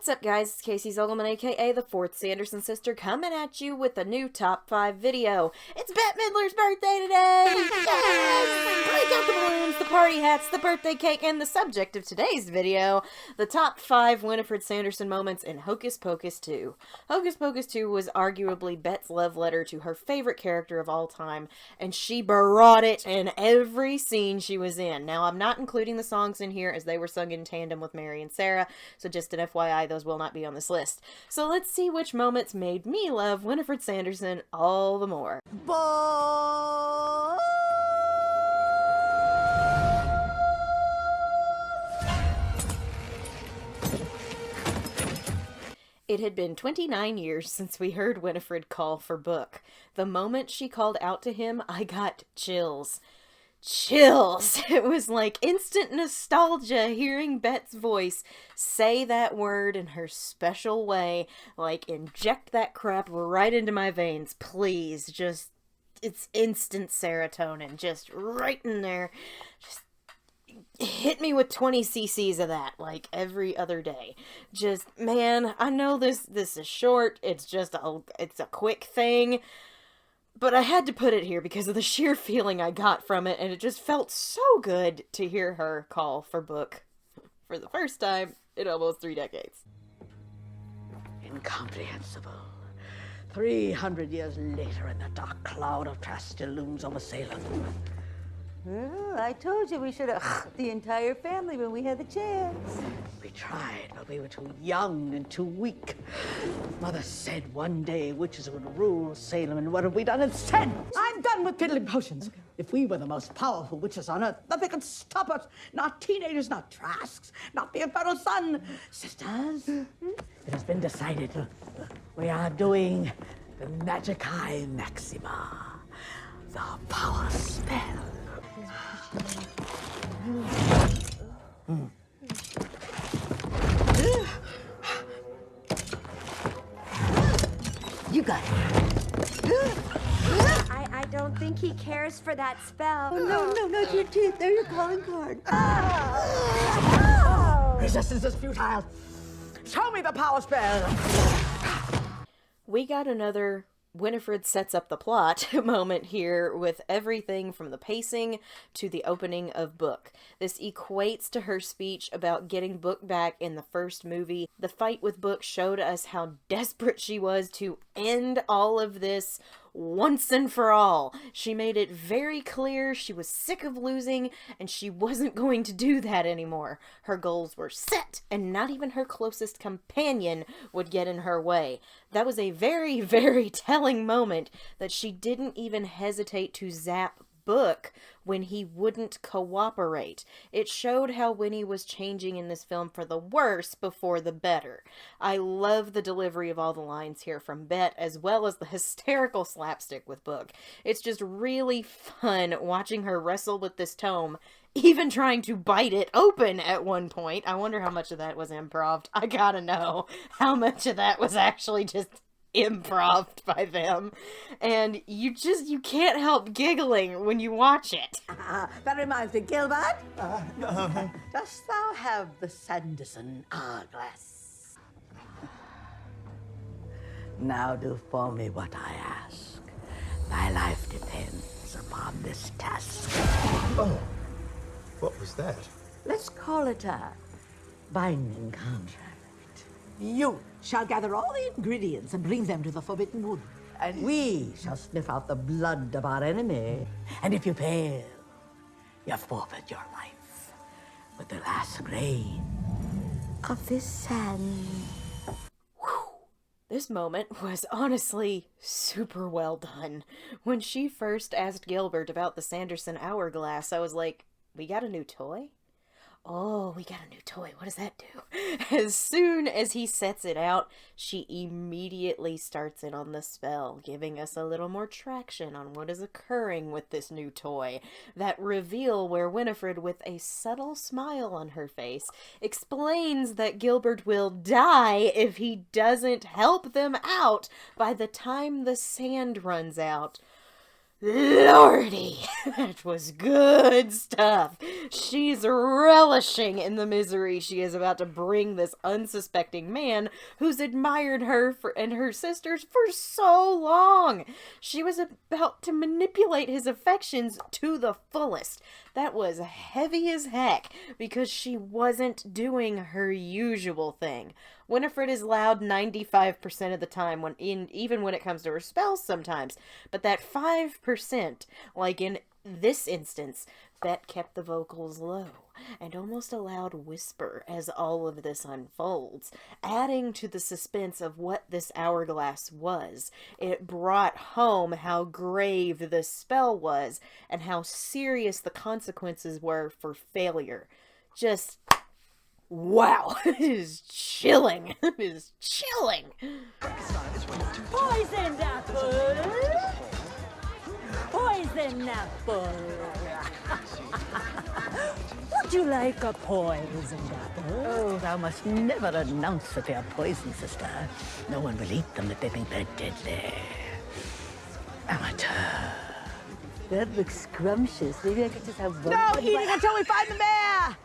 What's up, guys? It's Casey Zogelman, aka the fourth Sanderson sister, coming at you with a new top 5 video. It's Bette Midler's birthday today! Yes! Break out the balloons, the party hats, the birthday cake, and the subject of today's video, the top 5 Winifred Sanderson moments in Hocus Pocus 2. Hocus Pocus 2 was arguably Bette's love letter to her favorite character of all time, and she brought it in every scene she was in. Now, I'm not including the songs in here as they were sung in tandem with Mary and Sarah, so just an FYI, those will not be on this list. So let's see which moments made me love Winifred Sanderson all the more. It had been 29 years since we heard Winifred call for Book. The moment she called out to him, I got chills. Chills! It was like instant nostalgia hearing Bette's voice say that word in her special way. Like, inject that crap right into my veins, please. Just, it's instant serotonin, just right in there. Just hit me with 20 cc's of that, like, every other day. Just, man, I know this is short, it's a quick thing, but I had to put it here because of the sheer feeling I got from it, and it just felt so good to hear her call for Book for the first time in almost 3 decades. Incomprehensible. 300 years later, and the dark cloud of trash still looms over Salem. Well, I told you we should have the entire family when we had the chance. We tried, but we were too young and too weak. Mother said one day witches would rule Salem, and what have we done instead? I'm done with piddling potions. Okay. If we were the most powerful witches on earth, nothing could stop us. Not teenagers, not Trasks, not the infernal sun. Sisters, it has been decided. We are doing the Magicae Maxima, the power spell. You got it. I don't think he cares for that spell. Oh, no, not your teeth. They're your calling card. Resistance is futile. Show me the power spell. We got another Winifred sets up the plot moment here with everything from the pacing to the opening of Book. This equates to her speech about getting Book back in the first movie. The fight with Book showed us how desperate she was to end all of this once and for all. She made it very clear she was sick of losing and she wasn't going to do that anymore. Her goals were set and not even her closest companion would get in her way. That was a very, very telling moment that she didn't even hesitate to zap Book when he wouldn't cooperate. It showed how Winnie was changing in this film for the worse before the better. I love the delivery of all the lines here from Bette, as well as the hysterical slapstick with Book. It's just really fun watching her wrestle with this tome, even trying to bite it open at one point. I wonder how much of that was improv. I gotta know how much of that was actually just improv by them, and you can't help giggling when you watch it. That reminds me, Gilbert. No. Dost thou have the Sanderson Hourglass? Now do for me what I ask. Thy life depends upon this task. Oh, what was that? Let's call it a binding contract. You shall gather all the ingredients and bring them to the Forbidden Wood. And we shall sniff out the blood of our enemy. And if you fail, you forfeit your life with the last grain of this sand. This moment was honestly super well done. When she first asked Gilbert about the Sanderson Hourglass, I was like, we got a new toy? Oh, we got a new toy. What does that do? As soon as he sets it out, she immediately starts in on the spell, giving us a little more traction on what is occurring with this new toy. That reveal where Winifred, with a subtle smile on her face, explains that Gilbert will die if he doesn't help them out by the time the sand runs out. Lordy, that was good stuff. She's relishing in the misery she is about to bring this unsuspecting man who's admired her and her sisters for so long. She was about to manipulate his affections to the fullest. That was heavy as heck because she wasn't doing her usual thing. Winifred is loud 95% of the time, even when it comes to her spells sometimes. But that 5%, like in this instance, Bette kept the vocals low and almost a loud whisper as all of this unfolds, adding to the suspense of what this hourglass was. It brought home how grave the spell was and how serious the consequences were for failure. Just... wow, it is chilling. It is chilling. Poisoned apple! Poisoned apple! Would you like a poisoned apple? Oh, thou must never announce that they are poison, sister. No one will eat them if they think they're deadly. Amateur. That looks scrumptious. Maybe I could just have one. No eating until we find the bear!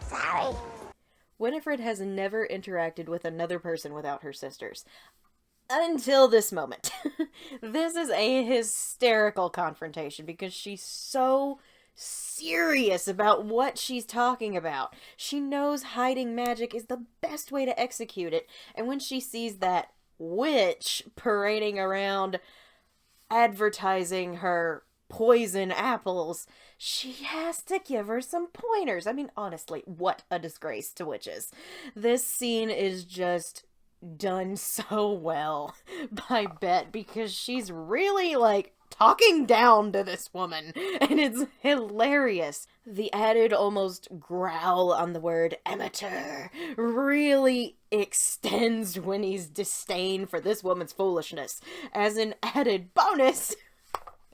Sorry. Winifred has never interacted with another person without her sisters. Until this moment. This is a hysterical confrontation because she's so serious about what she's talking about. She knows hiding magic is the best way to execute it, and when she sees that witch parading around advertising her poison apples, she has to give her some pointers. I mean, honestly, what a disgrace to witches. This scene is just done so well by Bette because she's really, like, talking down to this woman, and it's hilarious. The added almost growl on the word amateur really extends Winnie's disdain for this woman's foolishness. As an added bonus,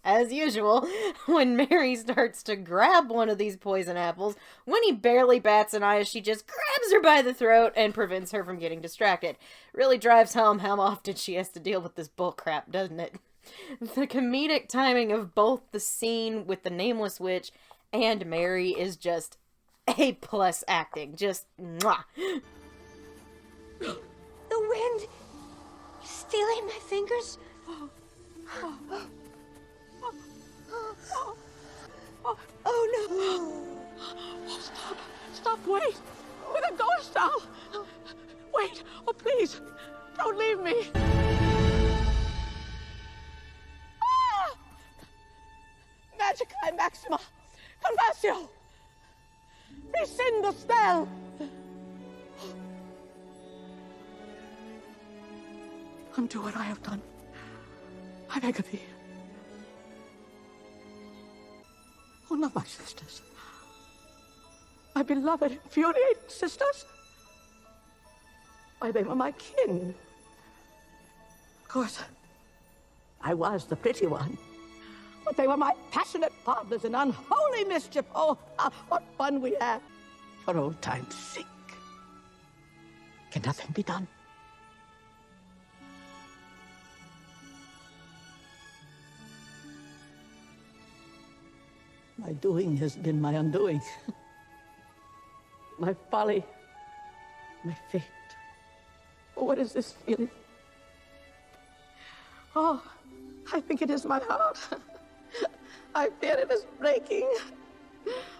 as usual, when Mary starts to grab one of these poison apples, Winnie barely bats an eye as she just grabs her by the throat and prevents her from getting distracted. Really drives home how often she has to deal with this bullcrap, doesn't it? The comedic timing of both the scene with the nameless witch and Mary is just A+ acting. Just mwah. The wind is stealing my fingers. Oh no! Stop, wait! With a ghost doll! Wait! Oh, please! Don't leave me! Ah! Magicae Maxima! Conversio! Rescind the spell! Undo what I have done. I beg of thee. Oh, not my sisters. My beloved, infuriating sisters. Why, they were my kin. Of course, I was the pretty one. But they were my passionate partners in unholy mischief. Oh, what fun we had. For old time's sake. Can nothing be done? My doing has been my undoing. My folly, my fate. Oh, what is this feeling? Oh, I think it is my heart. I fear it is breaking.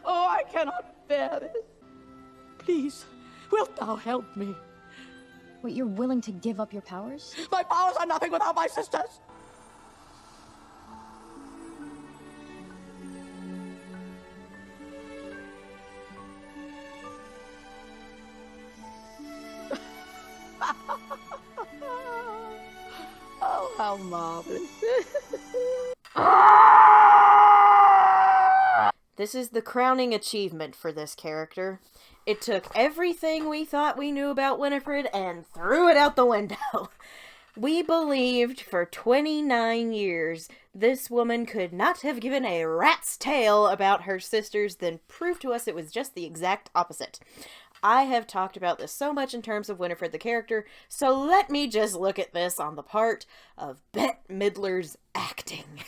Oh, I cannot bear this. Please, wilt thou help me? What, you're willing to give up your powers? My powers are nothing without my sisters. Oh, how marvelous. This is the crowning achievement for this character. It took everything we thought we knew about Winifred and threw it out the window. We believed for 29 years this woman could not have given a rat's tail about her sisters, then proved to us it was just the exact opposite. I have talked about this so much in terms of Winifred the character, so let me just look at this on the part of Bette Midler's acting.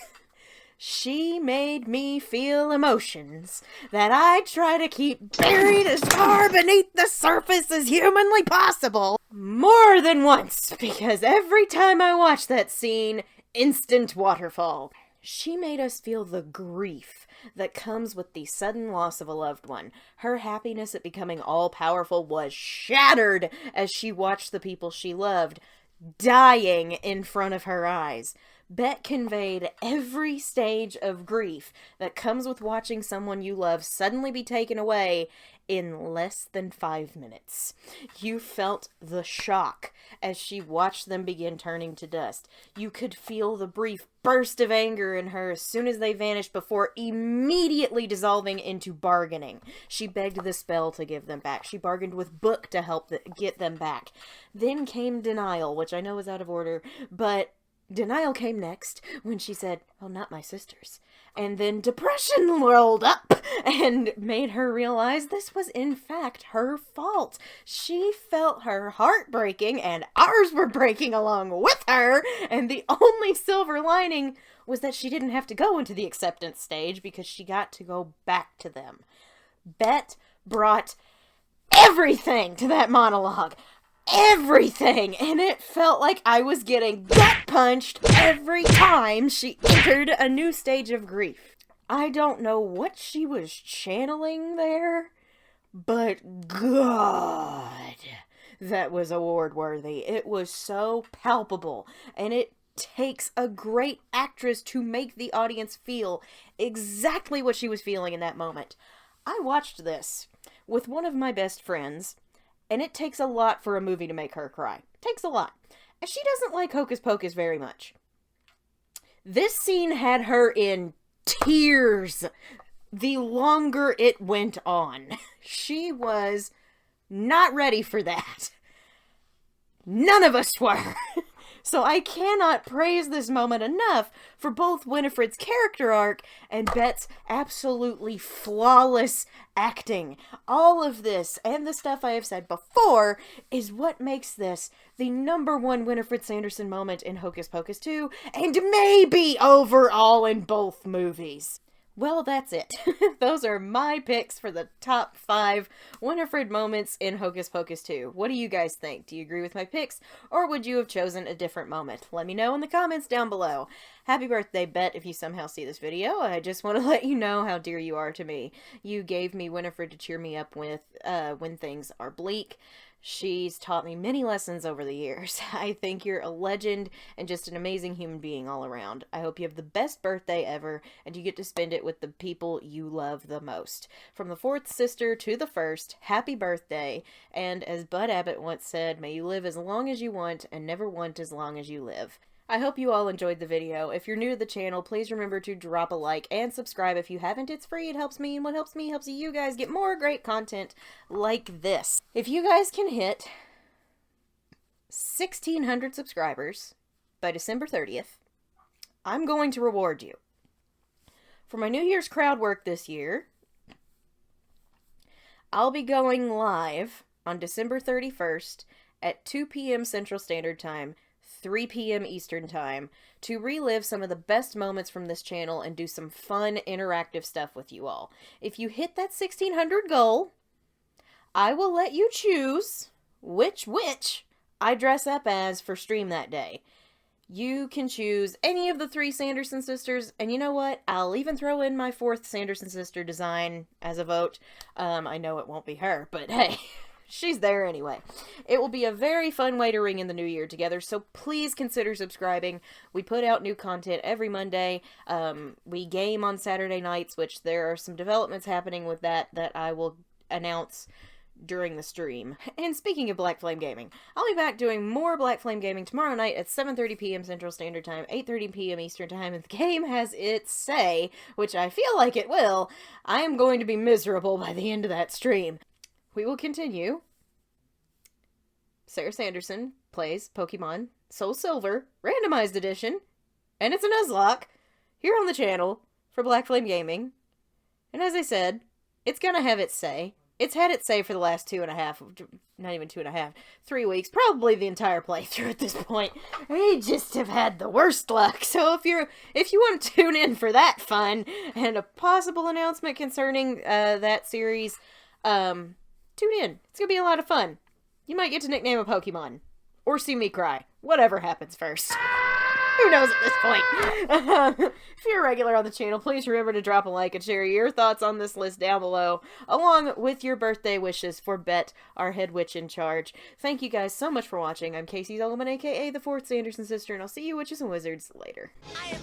She made me feel emotions that I try to keep buried as far beneath the surface as humanly possible. More than once, because every time I watch that scene, instant waterfall. She made us feel the grief that comes with the sudden loss of a loved one. Her happiness at becoming all-powerful was shattered as she watched the people she loved dying in front of her eyes. Bette conveyed every stage of grief that comes with watching someone you love suddenly be taken away in less than 5 minutes. You felt the shock as she watched them begin turning to dust. You could feel the brief burst of anger in her as soon as they vanished before immediately dissolving into bargaining. She begged the spell to give them back. She bargained with Book to help get them back. Then came denial, which I know is out of order, but denial came next when she said, "Oh, not my sisters." And then depression rolled up and made her realize this was in fact her fault. She felt her heart breaking and ours were breaking along with her. And the only silver lining was that she didn't have to go into the acceptance stage because she got to go back to them. Bette brought everything to that monologue. Everything, and it felt like I was getting gut punched every time she entered a new stage of grief. I don't know what she was channeling there, but God, that was award worthy. It was so palpable, and it takes a great actress to make the audience feel exactly what she was feeling in that moment. I watched this with one of my best friends, and it takes a lot for a movie to make her cry. It takes a lot. And she doesn't like Hocus Pocus very much. This scene had her in tears the longer it went on. She was not ready for that. None of us were. So I cannot praise this moment enough for both Winifred's character arc and Bette's absolutely flawless acting. All of this, and the stuff I have said before, is what makes this the #1 Winifred Sanderson moment in Hocus Pocus 2, and maybe overall in both movies. Well, that's it. Those are my picks for the top 5 Winifred moments in Hocus Pocus 2. What do you guys think? Do you agree with my picks, or would you have chosen a different moment? Let me know in the comments down below. Happy birthday, Bette, if you somehow see this video. I just want to let you know how dear you are to me. You gave me Winifred to cheer me up with when things are bleak. She's taught me many lessons over the years. I think you're a legend and just an amazing human being all around. I hope you have the best birthday ever and you get to spend it with the people you love the most. From the 4th sister to the 1st, happy birthday. And as Bud Abbott once said, may you live as long as you want and never want as long as you live. I hope you all enjoyed the video. If you're new to the channel, please remember to drop a like and subscribe if you haven't. It's free, it helps me, and what helps me helps you guys get more great content like this. If you guys can hit 1,600 subscribers by December 30th, I'm going to reward you. For my New Year's crowd work this year, I'll be going live on December 31st at 2 p.m. Central Standard Time, 3 p.m. Eastern Time, to relive some of the best moments from this channel and do some fun interactive stuff with you all. If you hit that 1,600 goal, I will let you choose which witch I dress up as for stream that day. You can choose any of the 3 Sanderson sisters, and you know what? I'll even throw in my 4th Sanderson sister design as a vote. I know it won't be her, but hey, she's there anyway. It will be a very fun way to ring in the new year together, so please consider subscribing. We put out new content every Monday. We game on Saturday nights, which there are some developments happening with that I will announce during the stream. And speaking of Black Flame Gaming, I'll be back doing more Black Flame Gaming tomorrow night at 7:30 p.m. Central Standard Time, 8:30 p.m. Eastern Time. If the game has its say, which I feel like it will, I am going to be miserable by the end of that stream. We will continue. Sarah Sanderson plays Pokemon Soul Silver, Randomized Edition, and it's a Nuzlocke, here on the channel for Black Flame Gaming. And as I said, it's gonna have its say. It's had it saved for the last 2.5, not even 2.5, 3 weeks, probably the entire playthrough at this point. I just have had the worst luck. So if you want to tune in for that fun and a possible announcement concerning that series, tune in. It's gonna be a lot of fun. You might get to nickname a Pokemon or see me cry. Whatever happens first. Who knows at this point? If you're a regular on the channel, please remember to drop a like and share your thoughts on this list down below, along with your birthday wishes for Bette, our head witch in charge. Thank you guys so much for watching. I'm Casey Zolomon, aka the 4th Sanderson sister, and I'll see you witches and wizards later. I am